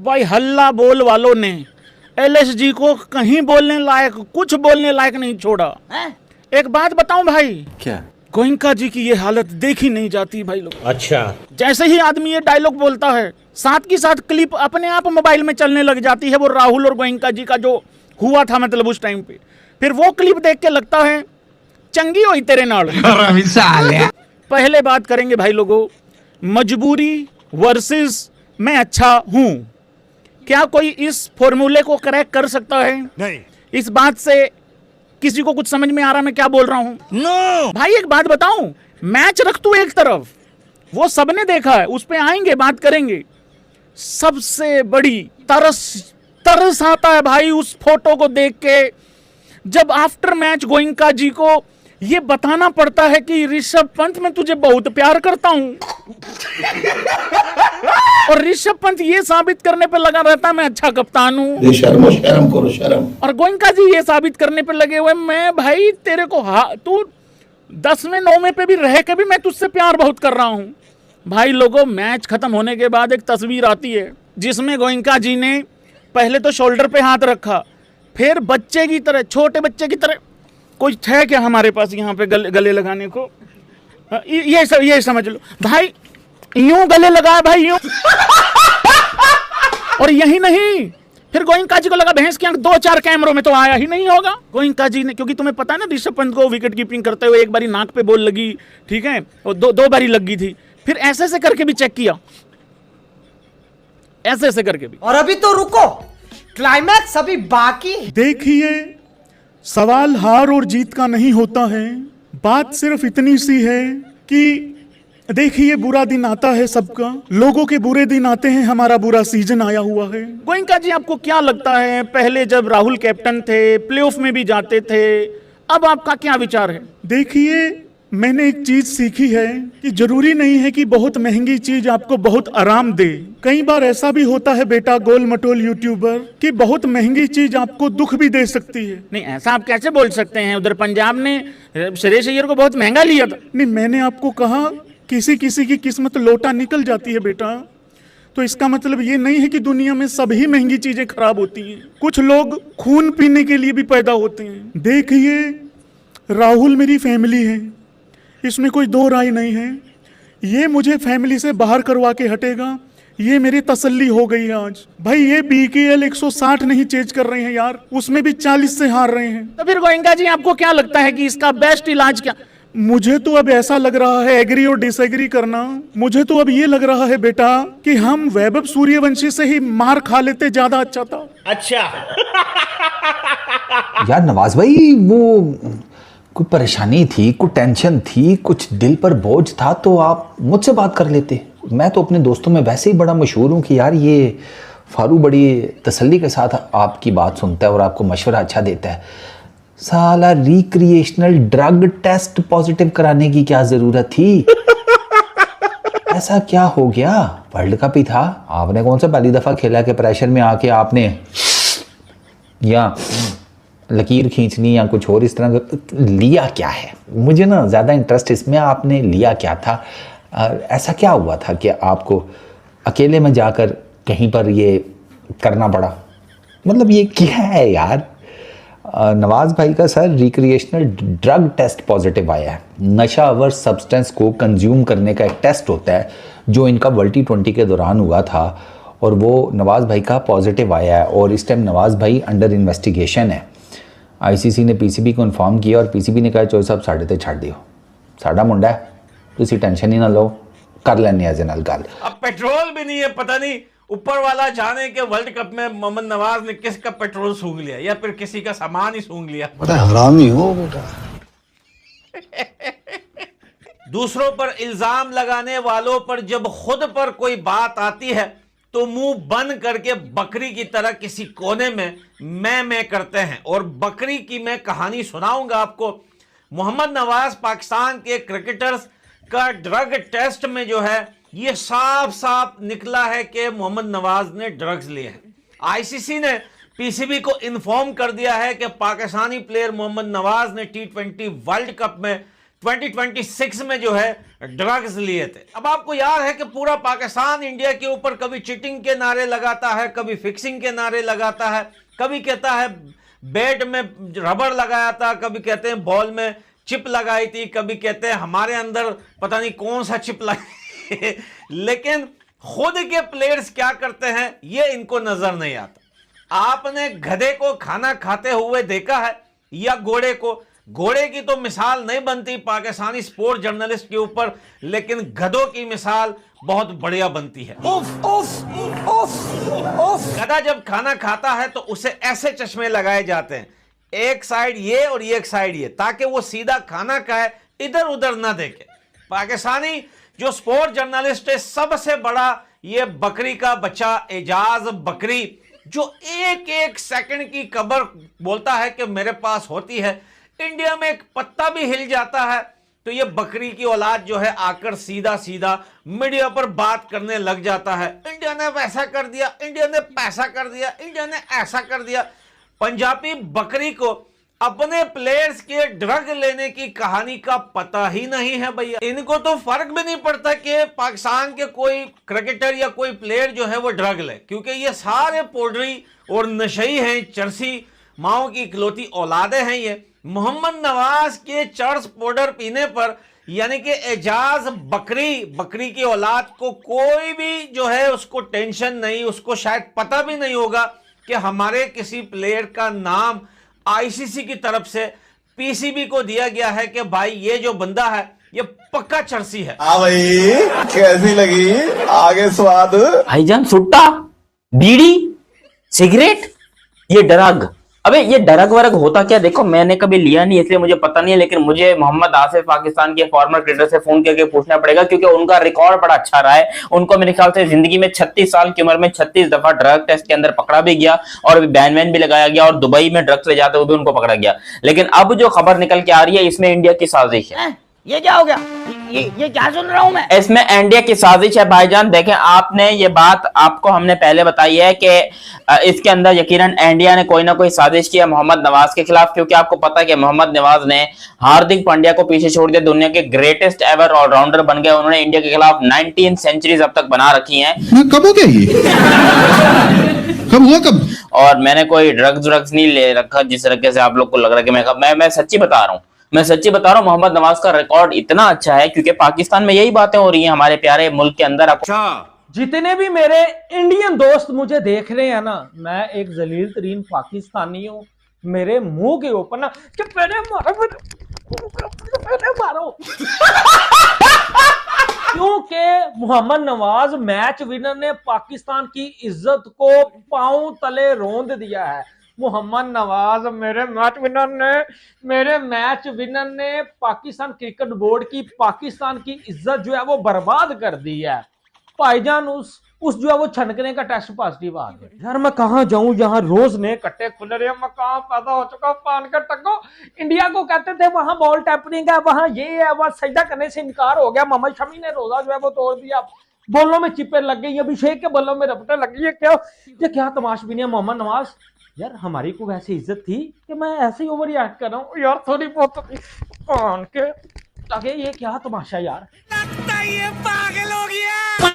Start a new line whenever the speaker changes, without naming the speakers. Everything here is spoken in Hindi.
भाई हल्ला बोल वालों ने एलएसजी को कहीं बोलने लायक, कुछ बोलने लायक नहीं छोड़ा। एक बात बताऊं भाई,
क्या?
गोयनका जी की ये हालत देखी नहीं जाती भाई लोग।
अच्छा,
जैसे ही आदमी ये डायलॉग बोलता है, साथ की साथ क्लिप अपने आप मोबाइल में चलने लग जाती है, वो राहुल और गोयनका जी का जो हुआ था मतलब उस टाइम पे। फिर वो क्लिप देख के लगता है चंगी हुई तेरे नाल। पहले बात करेंगे भाई लोगों, मजबूरी वर्सेस मैं अच्छा हूं। क्या कोई इस फॉर्मूले को करेक्ट कर सकता है?
नहीं।
इस बात से किसी को कुछ समझ में आ रहा मैं क्या बोल रहा हूं?
नो।
भाई एक बात बताऊं, मैच रख तू एक तरफ, वो सबने देखा है, उस पे आएंगे बात करेंगे। सबसे बड़ी तरस आता है भाई उस फोटो को देख के, जब आफ्टर मैच गोयनका जी को ये बताना पड़ता है कि ऋषभ पंत मैं तुझे बहुत प्यार करता हूं। और ऋषभ पंत ये साबित करने पे लगा रहता मैं अच्छा कप्तान हूं।
शर्म करो शर्म।
और गोयनका जी ये साबित करने पे लगे हुए मैं भाई तेरे को तू 10वें 9वें पे भी रह के भी मैं तुझसे प्यार बहुत कर रहा हूं। भाई लोगों, मैच खत्म होने के बाद एक तस्वीर आती है जिसमें गोयनका जी ने पहले तो शोल्डर पे हाथ रखा, फिर बच्चे की तरह, छोटे बच्चे की तरह, कोई है क्या हमारे पास यहाँ पे गले लगाने को? ये समझ लो भाई, यूं गले लगाया भाई यूं। और यही नहीं, फिर गोयनका जी को लगा भैंस की आंख 2-4 कैमरों में तो आया ही नहीं होगा। गोयनका जी ने, क्योंकि तुम्हें पता है ना ऋषभ पंत को विकेट कीपिंग करते हुए एक बारी नाक पे बॉल लगी, ठीक है, और दो बारी लगी थी, फिर ऐसे करके भी चेक किया, ऐसे करके भी।
और अभी तो रुको, क्लाइमैक्स अभी बाकी।
देखिए, सवाल हार और जीत का नहीं होता है, बात सिर्फ इतनी सी है कि देखिए बुरा दिन आता है सबका, लोगों के बुरे दिन आते हैं, हमारा बुरा सीजन आया हुआ है। गोयनका जी आपको क्या लगता है, पहले जब राहुल कैप्टन थे, प्लेऑफ में भी जाते थे, अब आपका क्या विचार है? देखिए, मैंने एक चीज सीखी है कि जरूरी नहीं है कि बहुत महंगी चीज आपको बहुत आराम दे। कई बार ऐसा भी होता है बेटा गोल मटोल यूट्यूबर, कि बहुत महंगी चीज आपको दुख भी दे सकती है। नहीं, ऐसा आप कैसे बोल सकते हैं? उधर पंजाब ने श्रेयस अय्यर को बहुत महंगा लिया था। नहीं, मैंने आपको कहा किसी किसी की किस्मत लोटा निकल जाती है बेटा, तो इसका मतलब ये नहीं है कि दुनिया में सभी महंगी चीजें खराब होती हैं। कुछ लोग खून पीने के लिए भी पैदा होते हैं। देखिए, राहुल मेरी फैमिली है, इसमें कोई दो राय नहीं है। ये मुझे फैमिली से बाहर करवा के हटेगा, ये मेरी तसल्ली हो गई है आज। भाई ये BKL 160 नहीं चेज कर रहे हैं यार, उसमें भी 40 से हार रहे हैं। तो फिर गोयनका जी आपको क्या लगता है कि इसका बेस्ट इलाज क्या? मुझे तो अब ऐसा लग रहा है, एग्री और डिसएग्री करना, मुझे तो अब ये लग रहा है बेटा कि हम वैभव सूर्यवंशी से ही मार खा लेते ज्यादा अच्छा था।
अच्छा।
यार नवाज भाई, वो कोई परेशानी थी, कोई टेंशन थी, कुछ दिल पर बोझ था तो आप मुझसे बात कर लेते। मैं तो अपने दोस्तों में वैसे ही बड़ा मशहूर हूँ कि यार ये फारू बड़ी तसल्ली के साथ आपकी बात सुनता है और आपको मशवरा अच्छा देता है। साला रिक्रिएशनल ड्रग टेस्ट पॉजिटिव कराने की क्या जरूरत थी? ऐसा क्या हो गया? वर्ल्ड कप ही था, आपने कौन सा पहली दफा खेला के प्रेशर में आके आपने या लकीर खींचनी या कुछ और इस तरह का लिया क्या है? मुझे ना ज़्यादा इंटरेस्ट इसमें, आपने लिया क्या था? ऐसा क्या हुआ था कि आपको अकेले में जाकर कहीं पर ये करना पड़ा? मतलब ये क्या है यार? नवाज भाई का sir recreational drug test positive आया है। नशा अवर सब्सटेंस को कंज्यूम करने का एक टेस्ट होता है जो इनका वर्ल्ड T20 के दौरान हुआ था और वो नवाज भाई का पॉजिटिव आया है और इस टाइम नवाज भाई अंडर इन्वेस्टिगेशन है। ICC ने PCB को इन्फॉर्म किया और PCB ने कहा चोई साहब साढ़े ते छड़ दियो, साड़ा मुंडा है, तुसी टेंशन ही ना लो, कर लेने अजे नाल गल।
अब पेट्रोल भी नहीं है, पता नहीं ऊपर वाला जाने के वर्ल्ड कप में मोहम्मद नवाज ने किसका पेट्रोल सूंघ लिया या फिर किसी का सामान ही सूंघ लिया।
बड़ा हरामी हो बेटा।
दूसरों पर इल्जाम लगाने वालों पर जब खुद पर कोई बात आती है तो मुंह बंद करके बकरी की तरह किसी कोने में मैं करते हैं। और बकरी की मैं कहानी सुनाऊंगा आपको। मोहम्मद नवाज पाकिस्तान के क्रिकेटर्स का ड्रग टेस्ट में जो है ये साफ साफ निकला है कि मोहम्मद नवाज ने ड्रग्स लिए हैं। ICC ने PCB को इन्फॉर्म कर दिया है कि पाकिस्तानी प्लेयर मोहम्मद नवाज ने T20 वर्ल्ड कप में 2026 में जो है ड्रग्स लिए थे। अब आपको याद है कि पूरा पाकिस्तान इंडिया के ऊपर कभी चीटिंग के नारे लगाता है, कभी फिक्सिंग के नारे लगाता है, कभी कहता है बैट में रबड़ लगाया था, कभी कहते हैं बॉल में चिप लगाई थी, कभी कहते हैं हमारे अंदर पता नहीं कौन सा चिप लगाई लेकिन खुद के प्लेयर्स क्या करते हैं ये इनको नजर नहीं आता। आपने गधे को खाना खाते हुए देखा है या घोड़े को? घोड़े की तो मिसाल नहीं बनती पाकिस्तानी स्पोर्ट जर्नलिस्ट के ऊपर, लेकिन गधों की मिसाल बहुत बढ़िया बनती है। गधा जब खाना खाता है तो उसे ऐसे चश्मे लगाए जाते हैं, एक साइड ये और एक साइड ये, ताकि वो सीधा खाना खाए, इधर उधर ना देखे। पाकिस्तानी जो स्पोर्ट जर्नलिस्ट है, सबसे बड़ा ये बकरी का बच्चा एजाज बकरी, जो एक एक सेकंड की खबर बोलता है कि मेरे पास होती है। इंडिया में एक पत्ता भी हिल जाता है तो ये बकरी की औलाद जो है आकर सीधा सीधा मीडिया पर बात करने लग जाता है। इंडिया ने वैसा कर दिया, इंडिया ने पैसा कर दिया, इंडिया ने ऐसा कर दिया। पंजाबी बकरी को अपने प्लेयर्स के ड्रग लेने की कहानी का पता ही नहीं है भैया। इनको तो फर्क भी नहीं पड़ता कि पाकिस्तान के कोई क्रिकेटर या कोई प्लेयर जो है वो ड्रग ले, क्योंकि ये सारे पोडरी और नशई हैं, चरसी माओ की इकलौती औलादे हैं। ये मोहम्मद नवाज के चर्स पाउडर पीने पर यानी कि एजाज बकरी की औलाद को कोई भी जो है उसको टेंशन नहीं, उसको शायद पता भी नहीं होगा कि हमारे किसी प्लेयर का नाम आईसीसी की तरफ से पीसीबी को दिया गया है कि भाई ये जो बंदा है ये पक्का चर्सी है।
हाँ भाई, कैसी लगी आगे स्वाद?
भाईजान सुट्टा, बीड़ी, सिगरेट, ये ड्रग। अबे ये ड्रग वर्ग होता क्या? देखो मैंने कभी लिया नहीं इसलिए मुझे पता नहीं है, लेकिन मुझे मोहम्मद आसिफ पाकिस्तान के फॉर्मर क्रिकेटर से फोन करके पूछना पड़ेगा, क्योंकि उनका रिकॉर्ड बड़ा अच्छा रहा है। उनको मेरे ख्याल से जिंदगी में 36 साल की उम्र में 36 दफा ड्रग टेस्ट के अंदर पकड़ा भी गया और बैन वैन भी लगाया गया, और दुबई में ड्रग्स ले जाते हुए भी उनको पकड़ा गया। लेकिन अब जो खबर निकल के आ रही है इसमें इंडिया की साजिश है।
ये क्या हो गया? ये क्या सुन रहा हूं मैं?
इसमें इंडिया की साजिश है भाईजान। देखें, आपने ये बात आपको हमने पहले बताई है कि इसके अंदर यकीनन इंडिया ने कोई ना कोई साजिश की है मोहम्मद नवाज के खिलाफ, क्योंकि आपको पता है कि मोहम्मद नवाज ने हार्दिक पांड्या को पीछे छोड़ दिया, दुनिया के ग्रेटेस्ट एवर ऑलराउंडर बन गए। उन्होंने इंडिया के खिलाफ 19 सेंचुरीज अब तक बना रखी हैं।
कब हो गया ये? कब हुआ कब?
और मैंने कोई ड्रग्स नहीं ले रखा जिस तरीके से आप लोग को लग रहा है कि मैं सच्ची बता रहा हूँ। मैं सच्ची बता रहा हूँ, मोहम्मद नवाज का रिकॉर्ड इतना अच्छा है क्योंकि पाकिस्तान में यही बातें हो रही हैं हमारे प्यारे मुल्क के अंदर।
जितने भी मेरे इंडियन दोस्त मुझे देख रहे हैं ना, मैं एक जलील तरीन पाकिस्तानी हूँ। मेरे मुंह के ऊपर ना कि पहले मारो क्योंकि मोहम्मद नवाज मैच विनर ने पाकिस्तान की इज्जत को पांव तले रौंद दिया है। मोहम्मद नवाज मेरे मैच विनर ने पाकिस्तान क्रिकेट बोर्ड की, पाकिस्तान की इज्जत जो है वो बर्बाद कर दी है। भाईजान उस जो है वो छनकने का टेस्ट पॉजिटिव आ गया। यार मैं कहाँ जाऊं जहां रोज नए कट्टे खुल रहे हैं। मैं कहाँ पैदा हो चुका पान का टक्को। इंडिया को कहते थे वहां बॉल टैपरिंग है, वहां ये है, वहां सजदा करने से इनकार हो गया। मोहम्मद शमी ने रोजा जो है वो तोड़ दिया, बॉलों में चिपे लग गई, अभिषेक के बॉलों में रपटे लग गई। ये क्या तमाशबीनी है मोहम्मद नवाज। यार हमारी को वैसे इज्जत थी कि मैं ऐसे ही ओवर रिएक्ट कर रहा हूँ यार, थोड़ी बहुत के ये क्या तमाशा यार।
लगता है ये पागल हो गया।